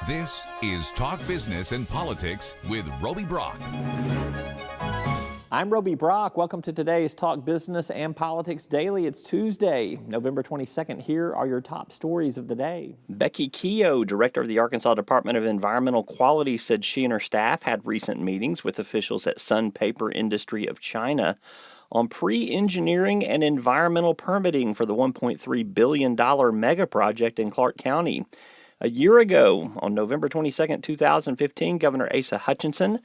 This is Talk Business and Politics with Roby Brock. I'm Roby Brock. Welcome to today's Talk Business and Politics Daily. It's Tuesday, November 22nd. Here are your top stories of the day. Becky Keogh, director of the Arkansas Department of Environmental Quality, said she and her staff had recent meetings with officials at Sun Paper Industry of China on pre-engineering and environmental permitting for the $1.3 billion mega project in Clark County. A year ago, on November 22, 2015, Governor Asa Hutchinson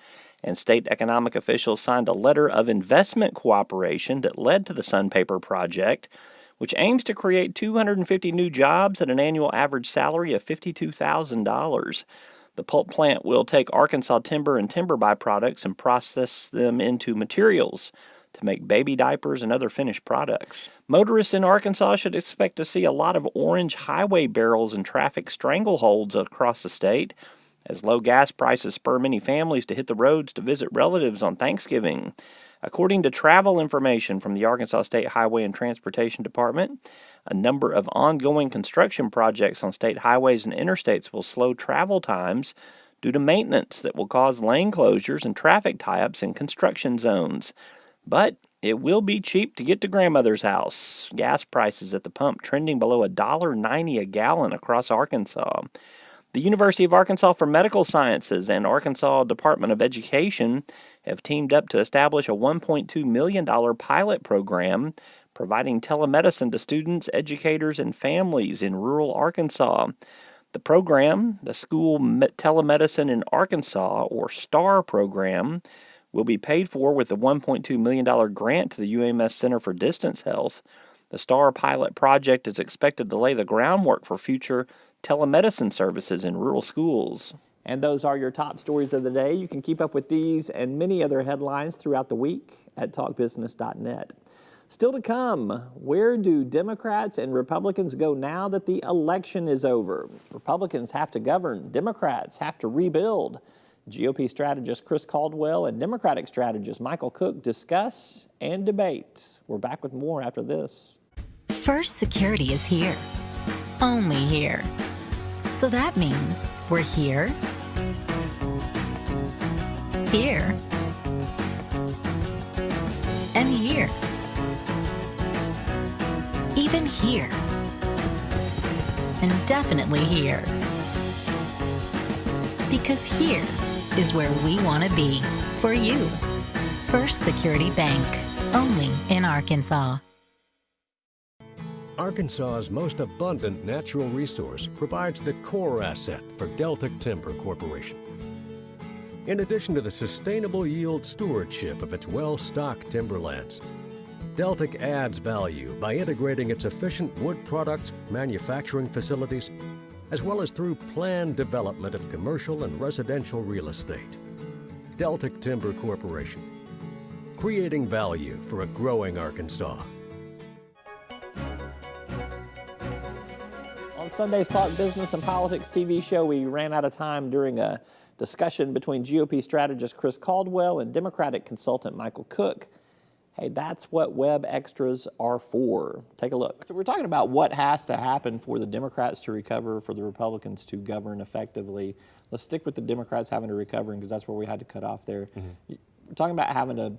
and state economic officials signed a letter of investment cooperation that led to the Sun Paper project, which aims to create 250 new jobs at an annual average salary of $52,000. The pulp plant will take Arkansas timber and timber byproducts and process them into materials to make baby diapers and other finished products. Motorists in Arkansas should expect to see a lot of orange highway barrels and traffic strangleholds across the state, as low gas prices spur many families to hit the roads to visit relatives on Thanksgiving. According to travel information from the Arkansas State Highway and Transportation Department, a number of ongoing construction projects on state highways and interstates will slow travel times due to maintenance that will cause lane closures and traffic tie-ups in construction zones. But it will be cheap to get to grandmother's house. Gas prices at the pump trending below $1.90 a gallon across Arkansas. The University of Arkansas for Medical Sciences and Arkansas Department of Education have teamed up to establish a $1.2 million pilot program providing telemedicine to students, educators, and families in rural Arkansas. The program, the School Telemedicine in Arkansas, or STAR program, will be paid for with a $1.2 million grant to the UAMS Center for Distance Health. The STAR pilot project is expected to lay the groundwork for future telemedicine services in rural schools. And those are your top stories of the day. You can keep up with these and many other headlines throughout the week at talkbusiness.net. Still to come, where do Democrats and Republicans go now that the election is over? Republicans have to govern. Democrats have to rebuild. GOP strategist Chris Caldwell and Democratic strategist Michael Cook discuss and debate. We're back with more after this. First Security is here. Only here. So that means we're here, here, and here. Even here. And definitely here. Because here is where we want to be for you. First Security Bank, only in Arkansas. Arkansas's most abundant natural resource provides the core asset for Deltic Timber Corporation. In addition to the sustainable yield stewardship of its well-stocked timberlands, Deltic adds value by integrating its efficient wood products manufacturing facilities as well as through planned development of commercial and residential real estate. Deltic Timber Corporation, creating value for a growing Arkansas. On Sunday's Talk Business and Politics TV show, we ran out of time during a discussion between GOP strategist Chris Caldwell and Democratic consultant Michael Cook. Hey, that's what web extras are for. Take a look. So we're talking about what has to happen for the Democrats to recover, for the Republicans to govern effectively. Let's stick with the Democrats having to recover because that's where we had to cut off there. We're talking about having to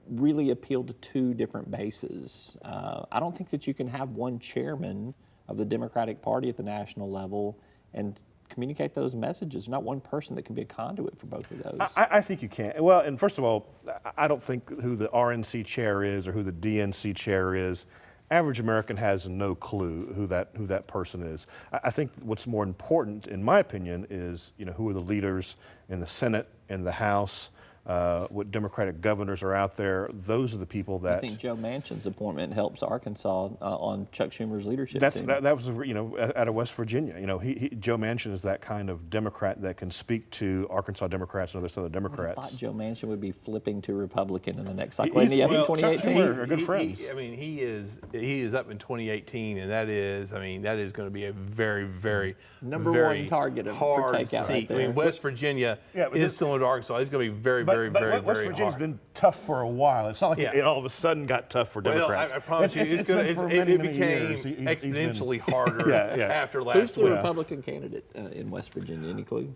really appeal to two different bases. I don't think that you can have one chairman of the Democratic Party at the national level and communicate those messages. There's not one person that can be a conduit for both of those. I think you can. Well, and first of all, I don't think who the RNC chair is or who the DNC chair is. Average American has no clue who that person is. I think what's more important, in my opinion, is who are the leaders in the Senate and the House. What Democratic governors are out there. Those are the people that. I think Joe Manchin's appointment helps Arkansas on Chuck Schumer's leadership team. That was out of West Virginia. Joe Manchin is that kind of Democrat that can speak to Arkansas Democrats and other Southern Democrats. I thought Joe Manchin would be flipping to Republican in the next cycle. In 2018. Chuck Schumer are good friends. He is up in 2018, and that is going to be a very number one target hard for takeout seat. right there. West Virginia is similar to Arkansas. It's going to be very very, very, West very Virginia's hard. been tough for a while. It's not like Yeah. it all of a sudden got tough for Well, Democrats. I promise you, It's been for many, it many became years. He's been- exponentially harder Yeah. after Who's last the week. Republican candidate in West Virginia? Any clue?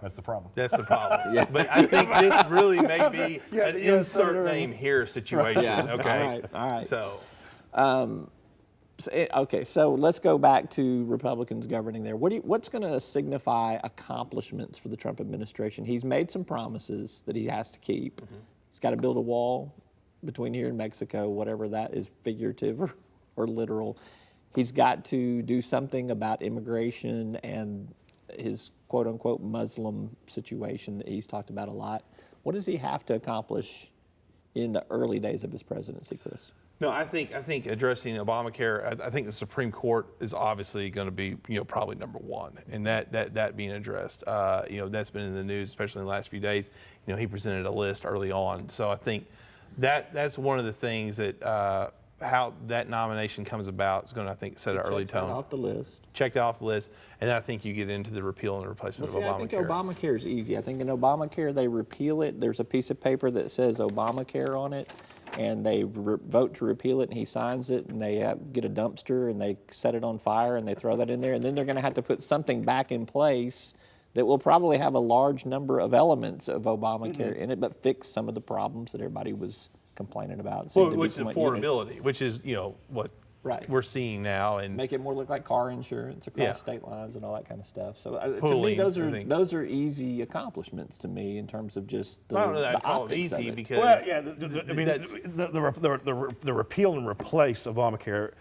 That's the problem. That's the problem. But I think this really may be an insert Senator. name here situation. Yeah. Okay. All right. So. Okay, so let's go back to Republicans governing there. What's going to signify accomplishments for the Trump administration? He's made some promises that he has to keep. He's got to build a wall between here and Mexico, whatever that is, figurative or literal. He's got to do something about immigration and his quote-unquote Muslim situation that he's talked about a lot. What does he have to accomplish in the early days of his presidency, Chris? No, I think addressing Obamacare. I think the Supreme Court is obviously going to be, probably number one, and that being addressed. That's been in the news, especially in the last few days. He presented a list early on, so I think that's one of the things that how that nomination comes about is going to, I think, set an early Check that tone. off the list. Check that off the list, and then I think you get into the repeal and replacement of Obamacare. I think Obamacare is easy. I think in Obamacare they repeal it. There's a piece of paper that says Obamacare on it, and they vote to repeal it, and he signs it, and they get a dumpster, and they set it on fire, and they throw that in there, and then they're going to have to put something back in place that will probably have a large number of elements of Obamacare in it, but fix some of the problems that everybody was complaining about. It seemed to be Which is somewhat affordability, which is what Right. we're seeing now, and make it more look like car insurance across Yeah. state lines and all that kind of stuff. So to me, Pooling those and things. are easy accomplishments to me in terms of just the, I don't know that the I'd call it optics of easy it. because Well, yeah, that's- the repeal and replace of Obamacare,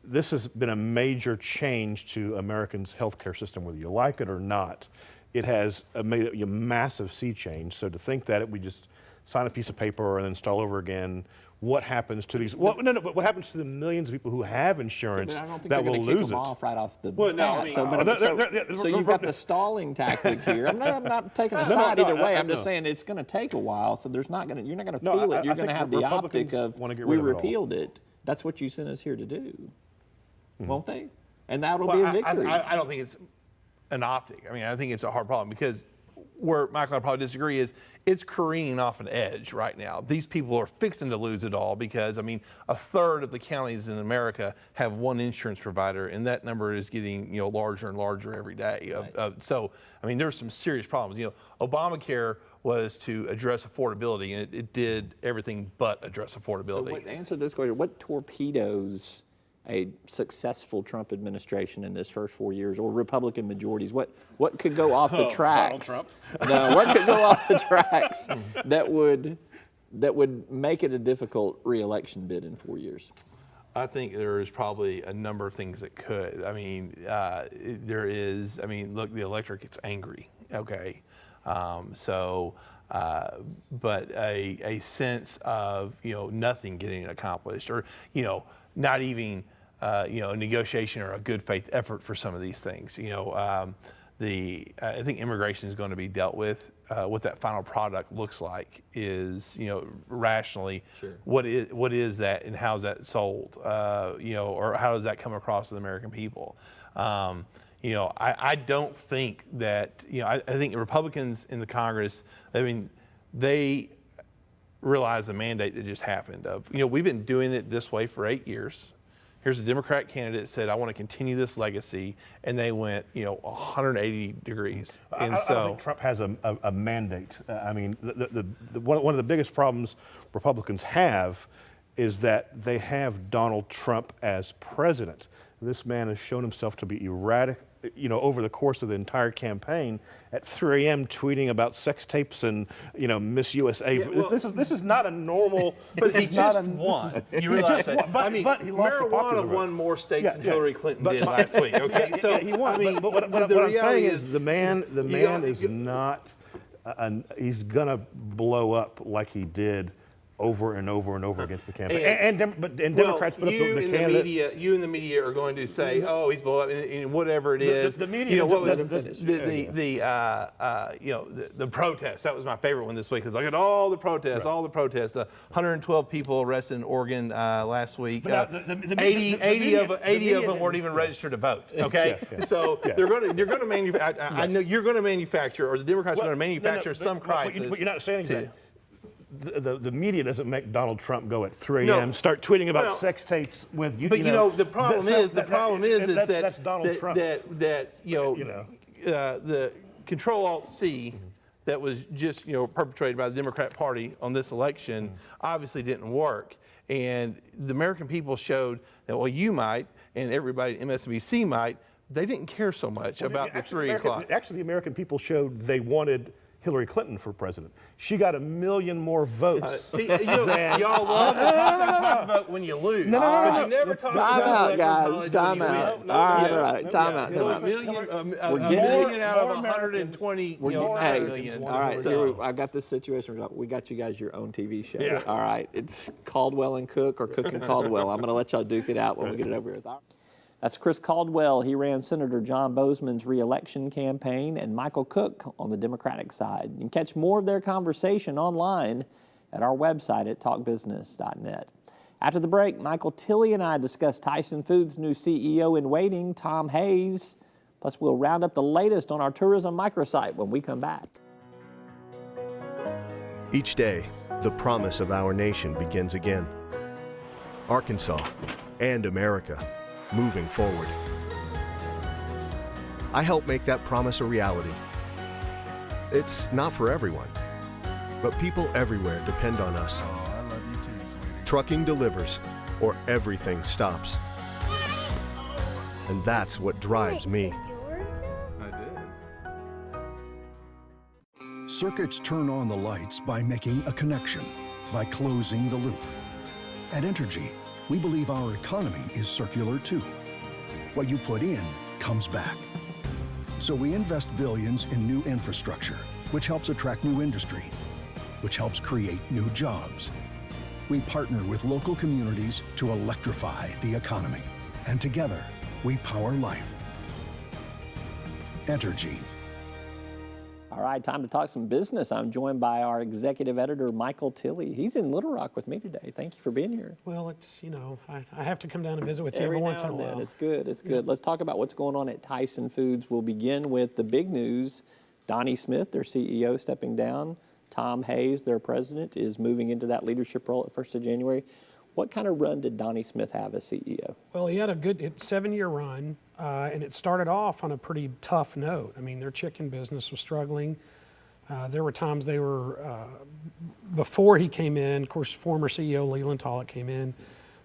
this has been a major change to Americans' healthcare system, whether you like it or not. It has made a massive sea change. So to think that we just sign a piece of paper and then start over again, what happens to these? But what happens to the millions of people who have insurance But I don't think that they're will going to kick lose them it? off right off the Well, no, I bat. mean- So you've got the stalling tactic here. I'm not taking a side either way. I'm just saying it's going to take a while. So you're not going to No, feel I it. You're going think to have the optic Republicans of wanna get we rid of it all. repealed it. That's what you sent us here to do, won't they? And that'll Well, be a victory. I don't think it's an optic. I mean, I think it's a hard problem because where Michael and I probably disagree is it's careening off an edge right now. These people are fixing to lose it all because, a third of the counties in America have one insurance provider, and that number is getting, larger and larger every day. So, there's some serious problems. Obamacare was to address affordability, and it did everything but address So affordability. answer this question: what torpedoes a successful Trump administration in this first 4 years, or Republican majorities? What could go off the tracks? Trump. No, what could go off the tracks that would make it a difficult re-election bid in 4 years? I think there is probably a number of things that could. There is. Look, the electorate gets angry. Okay, but a sense of nothing getting accomplished, or not even a negotiation or a good faith effort for some of these things. I think immigration is going to be dealt with. What that final product looks like is, rationally, what is that and how's that sold, or how does that come across to the American people? I don't think that, I think Republicans in the Congress, they realize the mandate that just happened of, we've been doing it this way for 8 years. Here's a Democrat candidate that said, I want to continue this legacy, and they went, 180 degrees. And I don't think Trump has a mandate. One of the biggest problems Republicans have is that they have Donald Trump as president. This man has shown himself to be erratic, over the course of the entire campaign, at 3 a.m. tweeting about sex tapes and, Miss USA. Yeah, well, this is not a normal. But he is not just won. You realize that? But he lost the popular marijuana vote. won more states than Yeah. Hillary Clinton But- did last week. Okay, so he won. But what the I'm saying reality is the man is you- not. He's gonna blow up like he did over and over and over against the campaign. Well, Democrats put up you the in candidate. you in the media are going to say, oh, he's blow up, and whatever it is. The media the protests. That was my favorite one this week. Because look at all the protests, Right. all the protests. The 112 people arrested in Oregon last week. But now the 80 of them media weren't even registered to vote. Okay, Yeah. so they're going to manufacture. I know you're going to manufacture, or the Democrats are going to manufacture some crisis. But you're not saying that. The media doesn't make Donald Trump go at 3 a.m. start tweeting about sex tapes with you. But the problem is that's Donald Trump. The Control-Alt-C that was just perpetrated by the Democrat Party on this election obviously didn't work, and the American people showed that you might, and everybody at MSNBC might. They didn't care so much about the 3 o'clock. Actually, the American people showed they wanted Hillary Clinton for president. She got 1 million more votes. Y'all love to talk about vote when you lose. But you never talk Time about out, guys. Time out. All right. Time out. So Time a out. million out of 120 million. All right, So- I got this situation. We got you guys your own TV show. Yeah. All right, it's Caldwell and Cook or Cook and Caldwell. I'm going to let y'all duke it out when we get it over with. That's Chris Caldwell. He ran Senator John Bozeman's re-election campaign, and Michael Cook on the Democratic side. You can catch more of their conversation online at our website at talkbusiness.net. After the break, Michael Tilley and I discuss Tyson Foods' new CEO in waiting, Tom Hayes. Plus, we'll round up the latest on our tourism microsite when we come back. Each day, the promise of our nation begins again. Arkansas and America, moving forward. I help make that promise a reality. It's not for everyone, but people everywhere depend on us. Trucking delivers, or everything stops. And that's what drives me. Circuits turn on the lights by making a connection, by closing the loop. At Entergy, we believe our economy is circular too. What you put in comes back. So we invest billions in new infrastructure, which helps attract new industry, which helps create new jobs. We partner with local communities to electrify the economy. And together, we power life. Entergy. All right, time to talk some business. I'm joined by our executive editor, Michael Tilley. He's in Little Rock with me today. Thank you for being here. Well, it's, I have to come down and visit with you every once in a while. It's good, it's good. Let's talk about what's going on at Tyson Foods. We'll begin with the big news. Donnie Smith, their CEO, stepping down. Tom Hayes, their president, is moving into that leadership role at 1st of January. What kind of run did Donnie Smith have as CEO? Well, he had a good 7-year run, and it started off on a pretty tough note. I mean, their chicken business was struggling. There were times they were, before he came in, of course, former CEO Leland Tollett came in,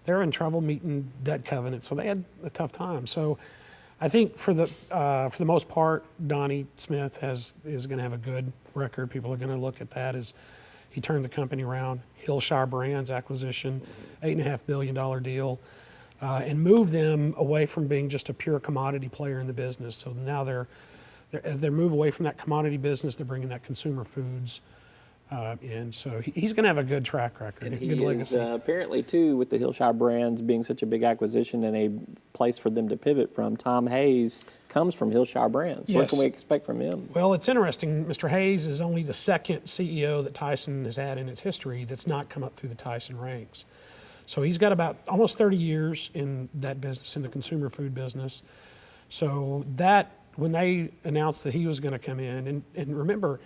they were in trouble meeting debt covenants, so they had a tough time. So I think for the most part, Donnie Smith is going to have a good record. People are going to look at that as he turned the company around. Hillshire Brands acquisition, $8.5 billion deal, and moved them away from being just a pure commodity player in the business. So now as they move away from that commodity business, they're bringing that consumer foods in. So he's going to have a good track record, And a he good is legacy. apparently, too, with the Hillshire Brands being such a big acquisition and a place for them to pivot from, Tom Hayes comes from Hillshire Brands. What Yes. can we expect from him? Well, it's interesting. Mr. Hayes is only the second CEO that Tyson has had in its history that's not come up through the Tyson ranks. So he's got about almost 30 years in that business, in the consumer food business. So when they announced that he was going to come in, and remember,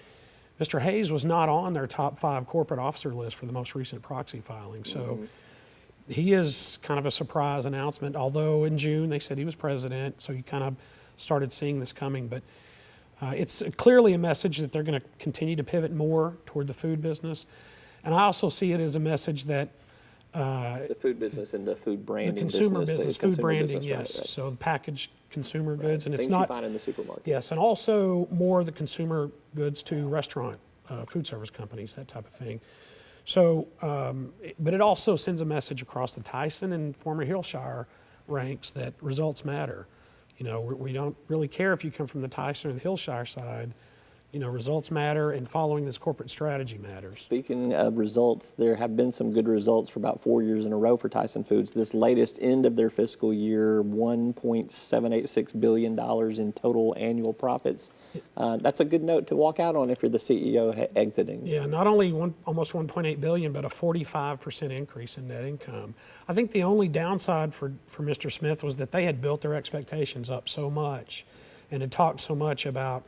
Mr. Hayes was not on their top 5 corporate officer list for the most recent proxy filing. So he is kind of a surprise announcement, although in June they said he was president, so you kind of started seeing this coming. But it's clearly a message that they're going to continue to pivot more toward the food business. And I also see it as a message that The food business and the food branding the consumer business, food consumer branding, business, yes. right. So the packaged consumer goods, and it's Things not you find in the supermarket. Yes, and also more of the consumer goods to restaurant, food service companies, that type of thing. So, but it also sends a message across the Tyson and former Hillshire ranks that results matter. We don't really care if you come from the Tyson or the Hillshire side. results matter, and following this corporate strategy matters. Speaking of results, there have been some good results for about 4 years in a row for Tyson Foods. This latest end of their fiscal year, $1.786 billion in total annual profits. That's a good note to walk out on if you're the CEO exiting. Yeah, not only almost 1.8 billion, but a 45% increase in net income. I think the only downside for Mr. Smith was that they had built their expectations up so much and had talked so much about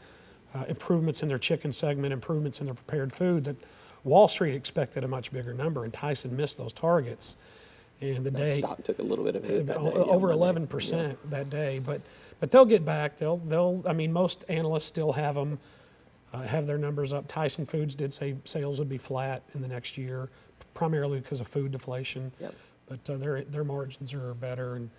improvements in their chicken segment, improvements in their prepared food, that Wall Street expected a much bigger number, and Tyson missed those targets. And the day stock took a little bit of a hit that day, over 11% that day. But they'll get back. They'll. I mean, most analysts still have them have their numbers up. Tyson Foods did say sales would be flat in the next year, primarily because of food deflation. Yep. But their margins are better, and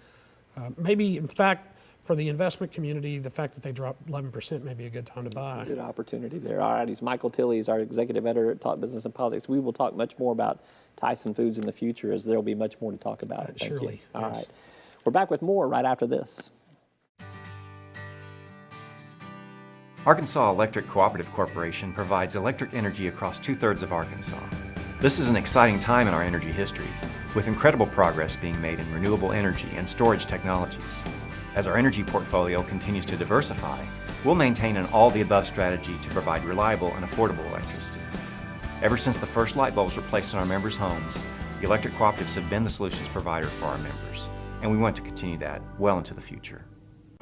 maybe in fact, for the investment community, the fact that they dropped 11% may be a good time to buy. Good opportunity there. All right, he's Michael Tilley. He's our executive editor at Talk Business and Politics. We will talk much more about Tyson Foods in the future, as there will be much more to talk about. Thank surely. you. All Yes. right. We're back with more right after this. Arkansas Electric Cooperative Corporation provides electric energy across 2/3 of Arkansas. This is an exciting time in our energy history, with incredible progress being made in renewable energy and storage technologies. As our energy portfolio continues to diversify, we'll maintain an all-the-above strategy to provide reliable and affordable electricity. Ever since the first light bulbs were placed in our members' homes, the electric cooperatives have been the solutions provider for our members, and we want to continue that well into the future.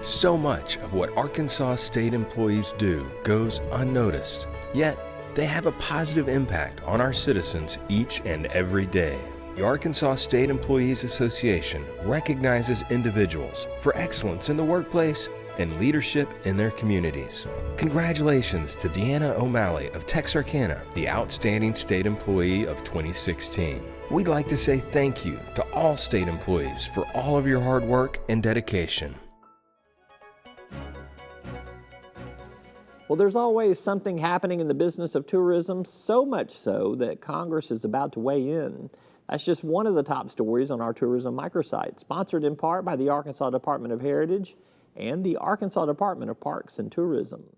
So much of what Arkansas state employees do goes unnoticed, yet they have a positive impact on our citizens each and every day. The Arkansas State Employees Association recognizes individuals for excellence in the workplace and leadership in their communities. Congratulations to Deanna O'Malley of Texarkana, the Outstanding State Employee of 2016. We'd like to say thank you to all state employees for all of your hard work and dedication. Well, there's always something happening in the business of tourism, so much so that Congress is about to weigh in. That's just one of the top stories on our tourism microsite, sponsored in part by the Arkansas Department of Heritage and the Arkansas Department of Parks and Tourism.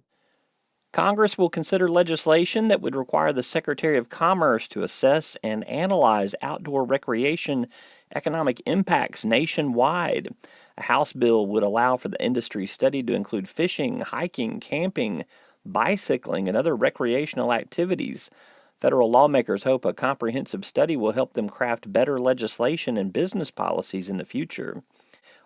Congress will consider legislation that would require the Secretary of Commerce to assess and analyze outdoor recreation economic impacts nationwide. A House bill would allow for the industry study to include fishing, hiking, camping, bicycling, and other recreational activities. Federal lawmakers hope a comprehensive study will help them craft better legislation and business policies in the future.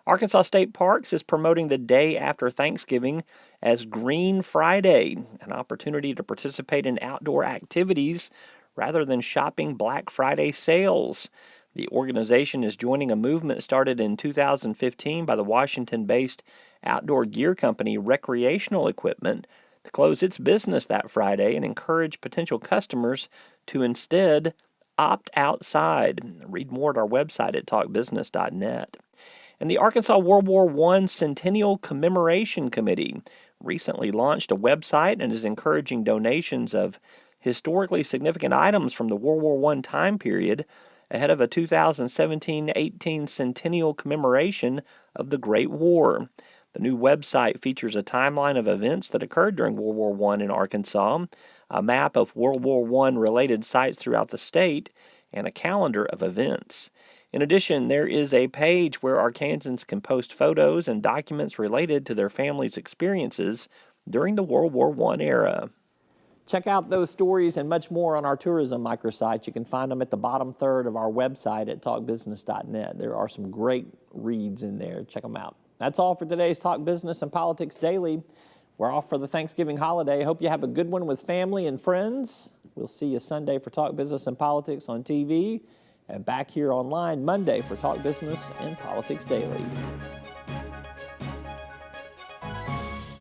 Arkansas State Parks is promoting the day after Thanksgiving as Green Friday, an opportunity to participate in outdoor activities rather than shopping Black Friday sales. The organization is joining a movement started in 2015 by the Washington-based outdoor gear company Recreational Equipment to close its business that Friday and encourage potential customers to instead opt outside. Read more at our website at talkbusiness.net. And the Arkansas World War I Centennial Commemoration Committee recently launched a website and is encouraging donations of historically significant items from the World War I time period ahead of a 2017-18 centennial commemoration of the Great War. The new website features a timeline of events that occurred during World War I in Arkansas, a map of World War I related sites throughout the state, and a calendar of events. In addition, there is a page where Arkansans can post photos and documents related to their family's experiences during the World War I era. Check out those stories and much more on our tourism microsite. You can find them at the bottom third of our website at talkbusiness.net. There are some great reads in there. Check them out. That's all for today's Talk Business and Politics Daily. We're off for the Thanksgiving holiday. Hope you have a good one with family and friends. We'll see you Sunday for Talk Business and Politics on TV and back here online Monday for Talk Business and Politics Daily.